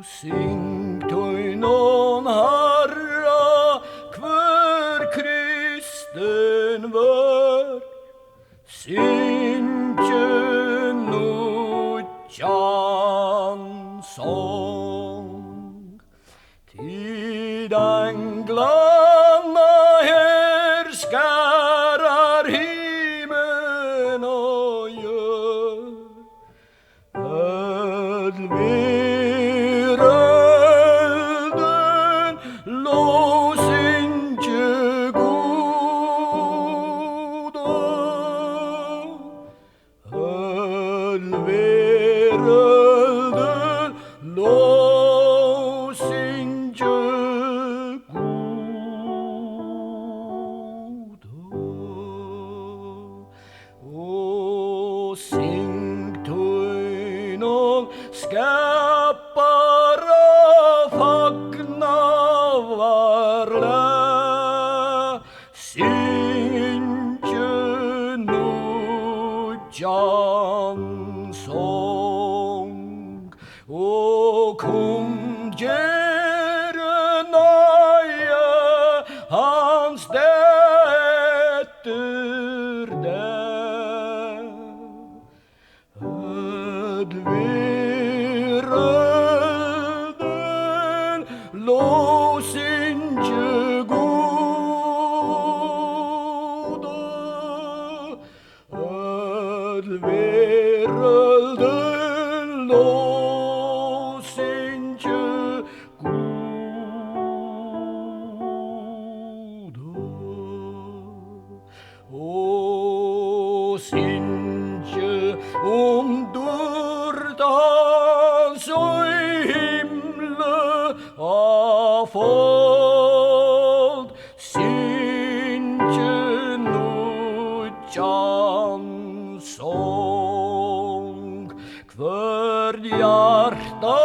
Syngt oj nån Herra, hver kristen vör, syntje nutjan sång. Tid änglarna härskarar himmel och jord, ödvirölden låsinge goda, ödvirölden låsinge goda. Och syngt oj nån skapare fagna varle, syntje nutjan sång. Och kom Gjerre nøye hans dætter der, ödvirölden låsinge goda, ödvirölden låsinge goda. Och synge durdans oj himle av fold, synge nutjan sång. Hver hjärta